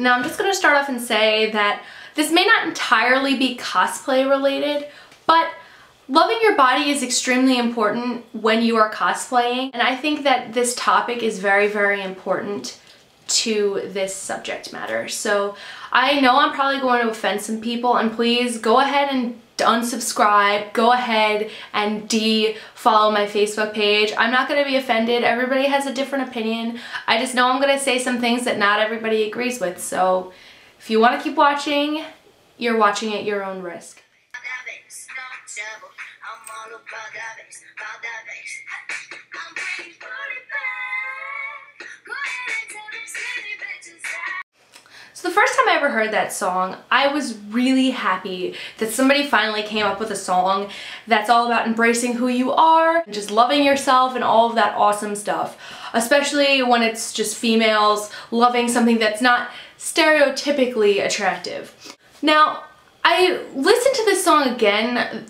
Now I'm just going to start off and say that this may not entirely be cosplay related, but loving your body is extremely important when you are cosplaying, and I think that this topic is very, very important to this subject matter. So I know I'm probably going to offend some people, and please go ahead and unsubscribe, go ahead and de-follow my Facebook page. I'm not going to be offended. Everybody has a different opinion. I just know I'm going to say some things that not everybody agrees with. So if you want to keep watching, you're watching at your own risk. So the first time I ever heard that song, I was really happy that somebody finally came up with a song that's all about embracing who you are, just loving yourself and all of that awesome stuff. Especially when it's just females loving something that's not stereotypically attractive. Now, I listened to this song again,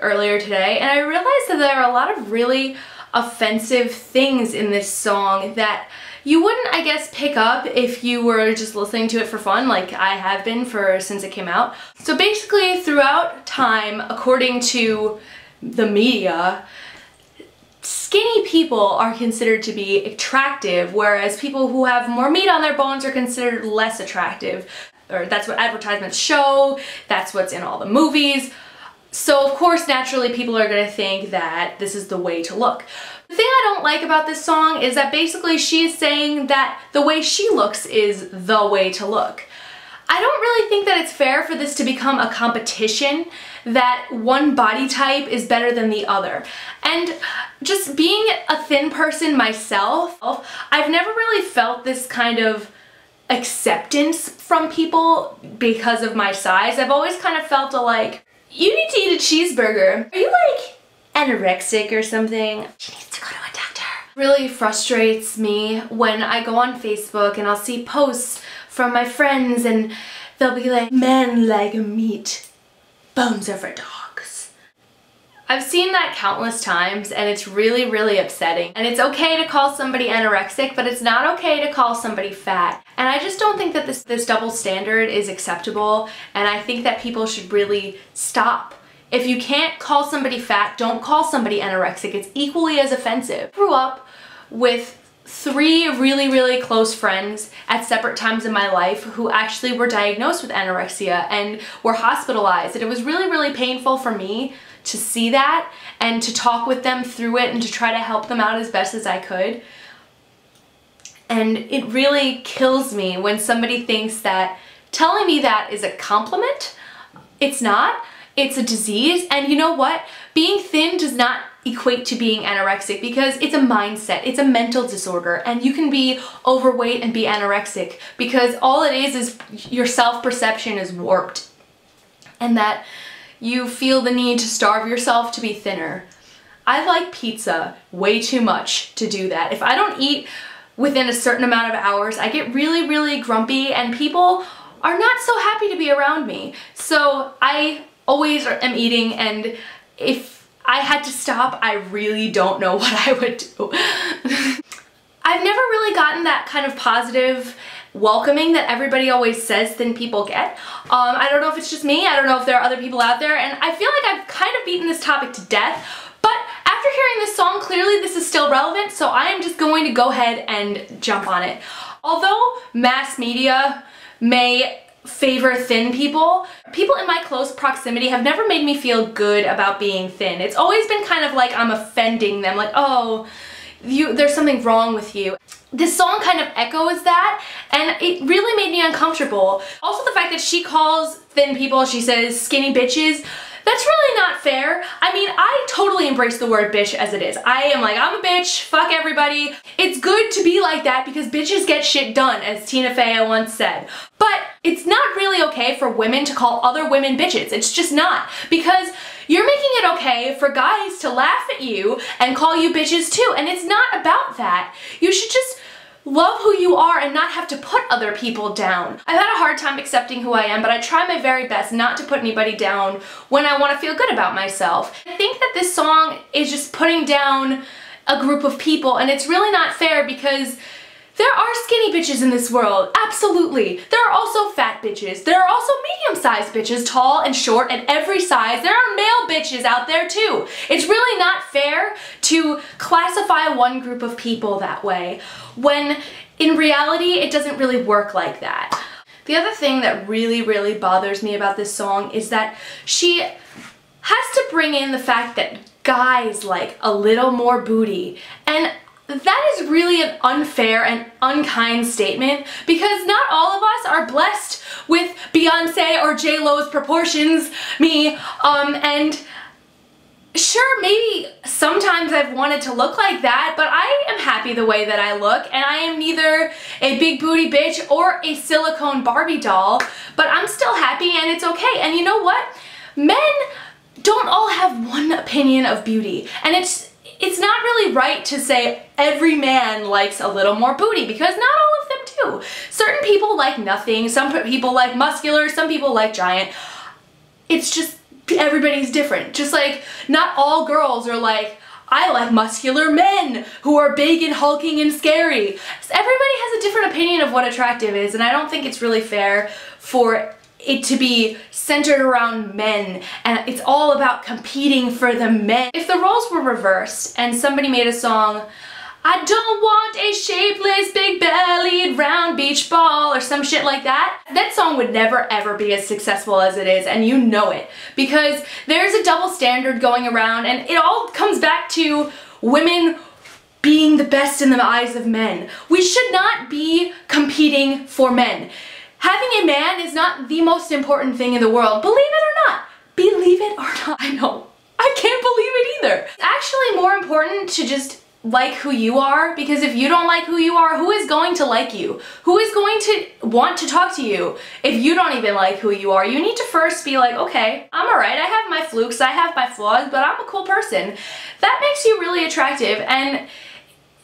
earlier today, and I realized that there are a lot of really offensive things in this song that you wouldn't, I guess, pick up if you were just listening to it for fun, like I have been since it came out. So basically, throughout time, according to the media, skinny people are considered to be attractive, whereas people who have more meat on their bones are considered less attractive. Or that's what advertisements show, that's what's in all the movies. So of course, naturally, people are gonna think that this is the way to look. The thing I don't like about this song is that basically she's saying that the way she looks is the way to look. I don't really think that it's fair for this to become a competition, that one body type is better than the other. And just being a thin person myself, I've never really felt this kind of acceptance from people because of my size. I've always kind of felt like, you need to eat a cheeseburger. Are you like anorexic or something? She needs to go to a doctor. Really frustrates me when I go on Facebook and I'll see posts from my friends and they'll be like, men like meat, bones are for dogs. I've seen that countless times and it's really, really upsetting. And it's okay to call somebody anorexic, but it's not okay to call somebody fat. And I just don't think that this double standard is acceptable, and I think that people should really stop. If you can't call somebody fat, don't call somebody anorexic. It's equally as offensive. I grew up with 3 really, really close friends at separate times in my life who actually were diagnosed with anorexia and were hospitalized. And it was really, really painful for me to see that and to talk with them through it and to try to help them out as best as I could. And it really kills me when somebody thinks that telling me that is a compliment. It's not. It's a disease. And you know what? Being thin does not equate to being anorexic, because it's a mindset. It's a mental disorder. And you can be overweight and be anorexic, because all it is your self-perception is warped. And that you feel the need to starve yourself to be thinner. I like pizza way too much to do that. If I don't eat within a certain amount of hours, I get really, really grumpy, and people are not so happy to be around me. So I always am eating, and if I had to stop, I really don't know what I would do. I've never really gotten that kind of positive welcoming that everybody always says thin people get. I don't know if it's just me, I don't know if there are other people out there, and I feel like I've kind of beaten this topic to death, but after hearing this song, clearly this is still relevant, so I am just going to go ahead and jump on it. Although mass media may favor thin people, people in my close proximity have never made me feel good about being thin. It's always been kind of like I'm offending them, like, oh, there's something wrong with you. This song kind of echoes that, and it really made me uncomfortable. Also, the fact that she calls thin people, she says skinny bitches, that's really not fair. I mean, I totally embrace the word bitch as it is. I am like, I'm a bitch, fuck everybody. It's good to be like that because bitches get shit done, as Tina Fey once said. But it's not really okay for women to call other women bitches. It's just not. Because you're making it okay for guys to laugh at you and call you bitches too, and it's not about that. You should just love who you are and not have to put other people down. I've had a hard time accepting who I am, but I try my very best not to put anybody down when I want to feel good about myself. I think that this song is just putting down a group of people, and it's really not fair because There are skinny bitches in this world, absolutely. There are also fat bitches. There are also medium-sized bitches, tall and short and every size. There are male bitches out there too. It's really not fair to classify one group of people that way, when in reality it doesn't really work like that. The other thing that really bothers me about this song is that she has to bring in the fact that guys like a little more booty, and that is really an unfair and unkind statement, because not all of us are blessed with Beyonce or J-Lo's proportions, and sure, maybe sometimes I've wanted to look like that, but I am happy the way that I look, and I am neither a big booty bitch or a silicone Barbie doll, but I'm still happy and it's okay. And you know what? Men don't all have one opinion of beauty, and it's not really right to say every man likes a little more booty, because not all of them do. Certain people like nothing, some people like muscular, some people like giant. It's just everybody's different. Just like not all girls are like, I like muscular men who are big and hulking and scary. So everybody has a different opinion of what attractive is, and I don't think it's really fair for it to be centered around men and it's all about competing for the men. If the roles were reversed and somebody made a song, I don't want a shapeless, big-bellied, round beach ball, or some shit like that, that song would never ever be as successful as it is, and you know it. Because there's a double standard going around, and it all comes back to women being the best in the eyes of men. We should not be competing for men. Having a man is not the most important thing in the world, believe it or not. Believe it or not. I know. I can't believe it either. It's actually more important to just like who you are, because if you don't like who you are, who is going to like you? Who is going to want to talk to you if you don't even like who you are? You need to first be like, okay, I'm alright, I have my flukes, I have my flaws, but I'm a cool person. That makes you really attractive, and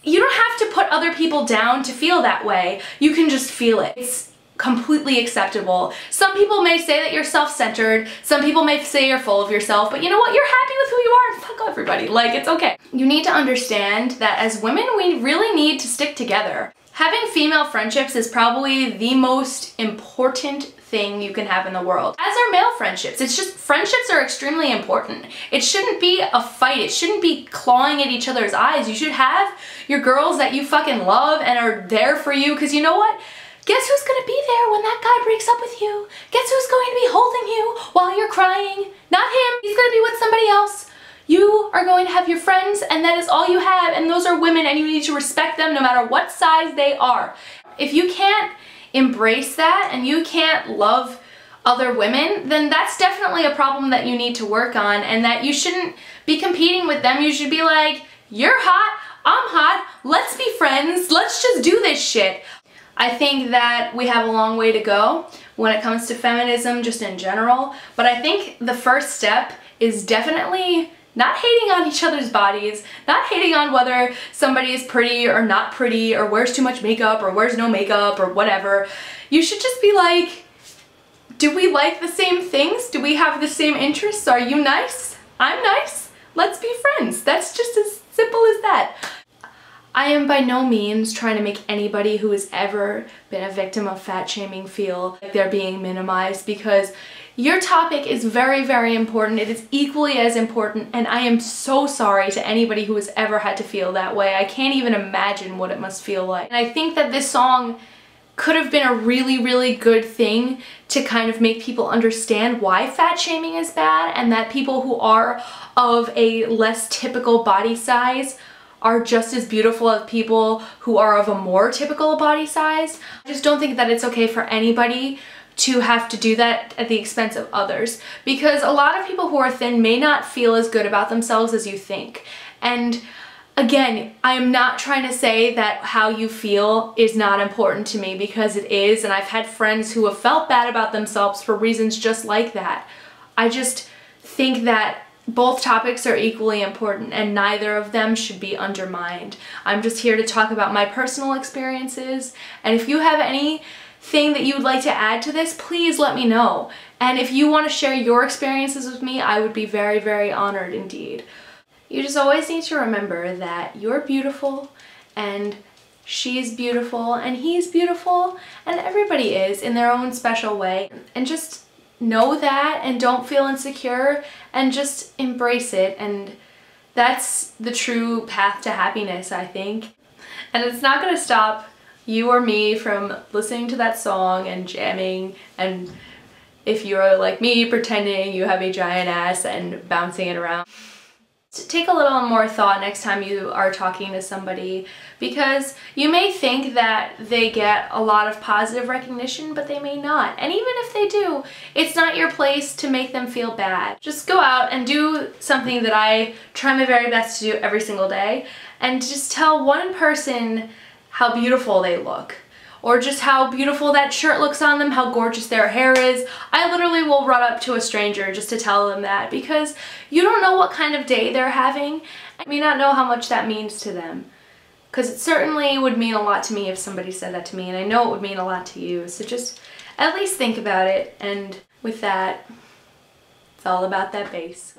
you don't have to put other people down to feel that way. You can just feel it. It's completely acceptable. Some people may say that you're self-centered, some people may say you're full of yourself, but you know what? You're happy with who you are, and fuck everybody. Like, it's okay. You need to understand that as women, we really need to stick together. Having female friendships is probably the most important thing you can have in the world. As are male friendships. It's just, friendships are extremely important. It shouldn't be a fight. It shouldn't be clawing at each other's eyes. You should have your girls that you fucking love and are there for you, because you know what? Guess who's gonna be there when that guy breaks up with you? Guess who's going to be holding you while you're crying? Not him. He's gonna be with somebody else. You are going to have your friends, and that is all you have, and those are women, and you need to respect them no matter what size they are. If you can't embrace that and you can't love other women, then that's definitely a problem that you need to work on, and that you shouldn't be competing with them. You should be like, you're hot, I'm hot, let's be friends, let's just do this shit. I think that we have a long way to go when it comes to feminism just in general, but I think the first step is definitely not hating on each other's bodies, not hating on whether somebody is pretty or not pretty, or wears too much makeup or wears no makeup or whatever. You should just be like, do we like the same things? Do we have the same interests? Are you nice? I'm nice? Let's be friends. That's just as simple as that. I am by no means trying to make anybody who has ever been a victim of fat shaming feel like they're being minimized, because your topic is very important. It is equally as important, and I am so sorry to anybody who has ever had to feel that way. I can't even imagine what it must feel like. And I think that this song could have been a really good thing to kind of make people understand why fat shaming is bad, and that people who are of a less typical body size are just as beautiful as people who are of a more typical body size. I just don't think that it's okay for anybody to have to do that at the expense of others, because a lot of people who are thin may not feel as good about themselves as you think. And again, I am not trying to say that how you feel is not important to me, because it is, and I've had friends who have felt bad about themselves for reasons just like that. I just think that both topics are equally important, and neither of them should be undermined. I'm just here to talk about my personal experiences, and if you have anything that you would like to add to this, please let me know. And if you want to share your experiences with me, I would be very honored indeed. You just always need to remember that you're beautiful, and she's beautiful and he's beautiful and everybody is in their own special way. And just know that and don't feel insecure and just embrace it. And that's the true path to happiness, I think. And it's not gonna stop you or me from listening to that song and jamming, and if you're like me, pretending you have a giant ass and bouncing it around. Take a little more thought next time you are talking to somebody, because you may think that they get a lot of positive recognition, but they may not. And even if they do, it's not your place to make them feel bad. Just go out and do something that I try my very best to do every single day, and just tell one person how beautiful they look, or just how beautiful that shirt looks on them, how gorgeous their hair is. I literally will run up to a stranger just to tell them that, because you don't know what kind of day they're having. I may not know how much that means to them, because it certainly would mean a lot to me if somebody said that to me, and I know it would mean a lot to you. So just at least think about it, and with that, it's all about that bass.